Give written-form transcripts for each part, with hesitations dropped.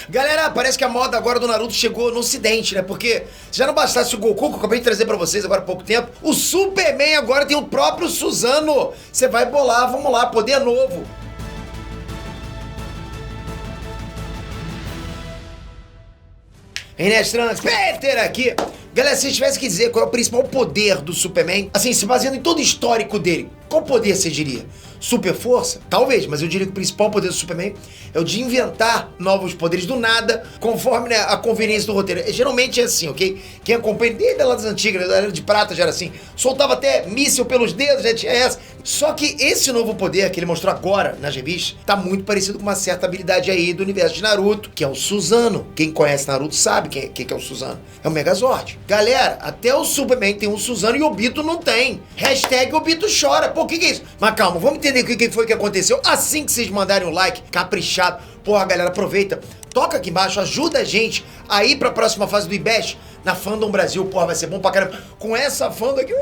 Galera, parece que a moda agora do Naruto chegou no ocidente, né? Porque já não bastasse o Goku, que eu acabei de trazer pra vocês agora há pouco tempo, o Superman agora tem o próprio Suzano. Você vai bolar, vamos lá, poder novo. Renestrans, Peter aqui. Galera, se vocês tivessem que dizer qual é o principal poder do Superman, assim, se baseando em todo o histórico dele, qual poder você diria? Super força? Talvez, mas eu diria que o principal poder do Superman é o de inventar novos poderes do nada, conforme, né, a conveniência do roteiro. Geralmente é assim, ok? Quem acompanha desde lá das antigas, da Era de Prata já era assim. Soltava até míssil pelos dedos, já tinha essa. Só que esse novo poder que ele mostrou agora nas revistas tá muito parecido com uma certa habilidade aí do universo de Naruto, que é o Suzano. Quem conhece Naruto sabe quem é o Suzano. É o Megazord. Galera, até o Superman tem um Suzano e o Obito não tem. Hashtag Obito chora. Pô, o que é isso? Mas calma, vamos entender o que foi que aconteceu assim que vocês mandarem o like, caprichado. Porra, galera, aproveita, toca aqui embaixo, ajuda a gente a ir pra próxima fase do IBEST na Fandom Brasil. Porra, vai ser bom pra caramba. Com essa fandom aqui,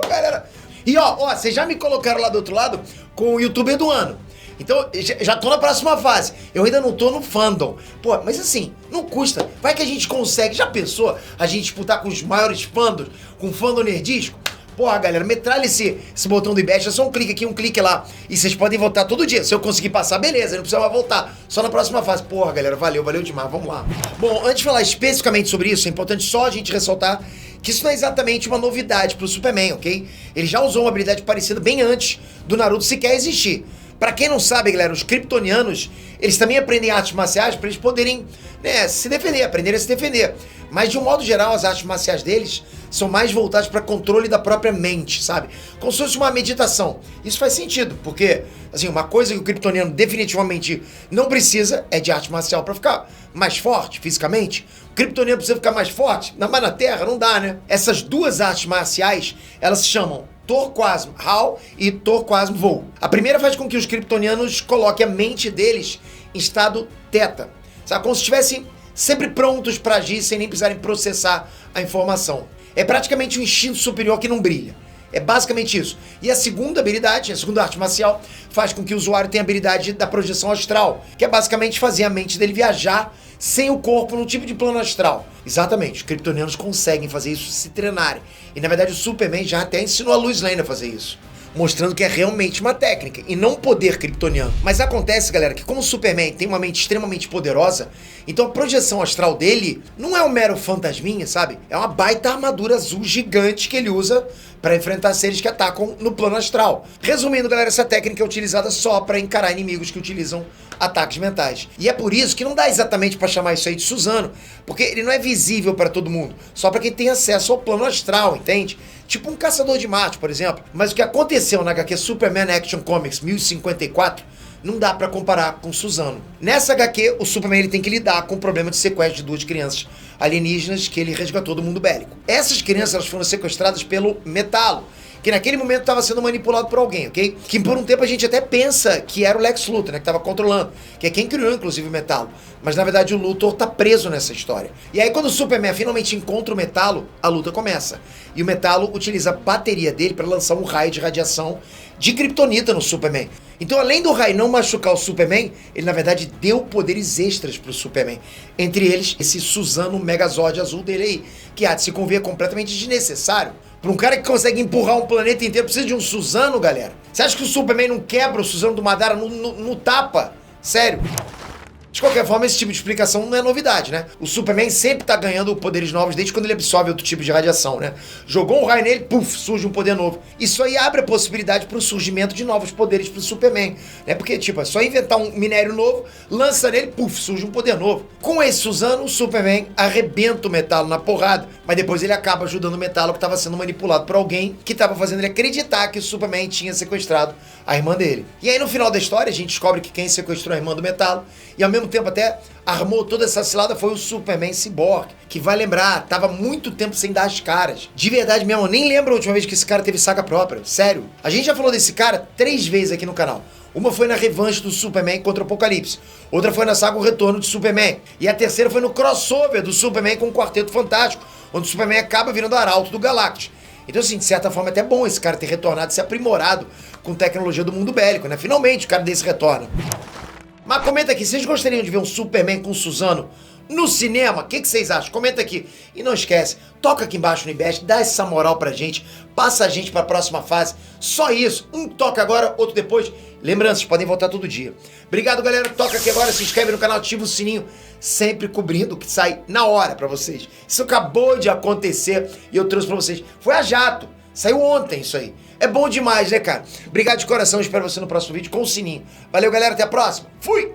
galera. E ó, vocês já me colocaram lá do outro lado com o YouTuber do ano. Então, já tô na próxima fase. Eu ainda não tô no fandom. Pô, mas assim, não custa. Vai que a gente consegue. Já pensou a gente disputar com os maiores fandoms, com o fandom nerdisco? Porra, galera, metralha esse botão do IBEST, é só um clique aqui, um clique lá. E vocês podem votar todo dia. Se eu conseguir passar, beleza, não precisa mais voltar. Só na próxima fase. Porra, galera, valeu demais, vamos lá. Bom, antes de falar especificamente sobre isso, é importante só a gente ressaltar que isso não é exatamente uma novidade pro Superman, ok? Ele já usou uma habilidade parecida bem antes do Naruto sequer existir. Pra quem não sabe, galera, os kryptonianos, eles também aprendem artes marciais pra eles poderem, né, se defender, aprenderem a se defender. Mas, de um modo geral, as artes marciais deles são mais voltadas para controle da própria mente, sabe? Como se fosse uma meditação. Isso faz sentido, porque, assim, uma coisa que o kryptoniano definitivamente não precisa é de arte marcial para ficar mais forte fisicamente. O kryptoniano precisa ficar mais forte, mas na Terra não dá, né? Essas duas artes marciais, elas se chamam Torquasmo Hal e Torquasmo Voo. A primeira faz com que os kryptonianos coloquem a mente deles em estado teta, sabe? Como se estivessem sempre prontos para agir sem nem precisarem processar a informação. É praticamente um instinto superior que não brilha. É basicamente isso. E a segunda habilidade, a segunda arte marcial, faz com que o usuário tenha a habilidade da projeção astral, que é basicamente fazer a mente dele viajar sem o corpo no tipo de plano astral. Exatamente, os kryptonianos conseguem fazer isso se treinarem. E na verdade o Superman já até ensinou a Lois Lane a fazer isso, mostrando que é realmente uma técnica e não um poder kryptoniano. Mas acontece, galera, que como o Superman tem uma mente extremamente poderosa, então a projeção astral dele não é um mero fantasminha, sabe? É uma baita armadura azul gigante que ele usa para enfrentar seres que atacam no plano astral. Resumindo, galera, essa técnica é utilizada só para encarar inimigos que utilizam ataques mentais. E é por isso que não dá exatamente para chamar isso aí de Suzano, porque ele não é visível para todo mundo, só para quem tem acesso ao plano astral, entende? Tipo um caçador de Marte, por exemplo. Mas o que aconteceu na HQ Superman Action Comics 1054 não dá pra comparar com Suzano. Nessa HQ, o Superman ele tem que lidar com o problema de sequestro de duas crianças alienígenas que ele resgatou do mundo bélico. Essas crianças elas foram sequestradas pelo Metalo, que naquele momento estava sendo manipulado por alguém, ok? Que por um tempo a gente até pensa que era o Lex Luthor, né? Que estava controlando. Que é quem criou, inclusive, o Metalo. Mas, na verdade, o Luthor tá preso nessa história. E aí, quando o Superman finalmente encontra o Metalo, a luta começa. E o Metalo utiliza a bateria dele para lançar um raio de radiação de kryptonita no Superman. Então, além do raio não machucar o Superman, ele, na verdade, deu poderes extras pro Superman. Entre eles, esse Suzano Megazord azul dele aí, que há de se conver completamente desnecessário. Pra um cara que consegue empurrar um planeta inteiro, precisa de um Suzano, galera. Você acha que o Superman não quebra o Suzano do Madara no tapa? Sério. De qualquer forma, esse tipo de explicação não é novidade, né? O Superman sempre tá ganhando poderes novos desde quando ele absorve outro tipo de radiação, né? Jogou um raio nele, puf, surge um poder novo. Isso aí abre a possibilidade pro surgimento de novos poderes pro Superman, né? Porque, tipo, é só inventar um minério novo, lança nele, puf, surge um poder novo. Com esse Suzano, o Superman arrebenta o Metalo na porrada, mas depois ele acaba ajudando o Metalo que tava sendo manipulado por alguém que tava fazendo ele acreditar que o Superman tinha sequestrado a irmã dele. E aí, no final da história, a gente descobre que quem sequestrou a irmã do Metalo, e ao mesmo tempo até armou toda essa cilada, foi o Superman Cyborg, que vai lembrar, tava muito tempo sem dar as caras. De verdade mesmo, eu nem lembro a última vez que esse cara teve saga própria, sério. A gente já falou desse cara 3 vezes aqui no canal. Uma foi na revanche do Superman contra o Apocalipse, outra foi na saga O Retorno de Superman, e a terceira foi no crossover do Superman com o Quarteto Fantástico, onde o Superman acaba virando arauto do Galactus. Então, assim, de certa forma é até bom esse cara ter retornado, se aprimorado com tecnologia do mundo bélico, né? Finalmente o cara desse retorna. Mas comenta aqui, vocês gostariam de ver um Superman com Suzano no cinema? O que vocês acham? Comenta aqui. E não esquece, toca aqui embaixo no Ibest, dá essa moral pra gente, passa a gente pra próxima fase. Só isso. Um toca agora, outro depois. Lembrando, vocês podem voltar todo dia. Obrigado, galera. Toca aqui agora, se inscreve no canal, ativa o sininho, sempre cobrindo o que sai na hora pra vocês. Isso acabou de acontecer e eu trouxe pra vocês. Foi a jato. Saiu ontem isso aí. É bom demais, né, cara? Obrigado de coração. Espero você no próximo vídeo com o sininho. Valeu, galera. Até a próxima. Fui!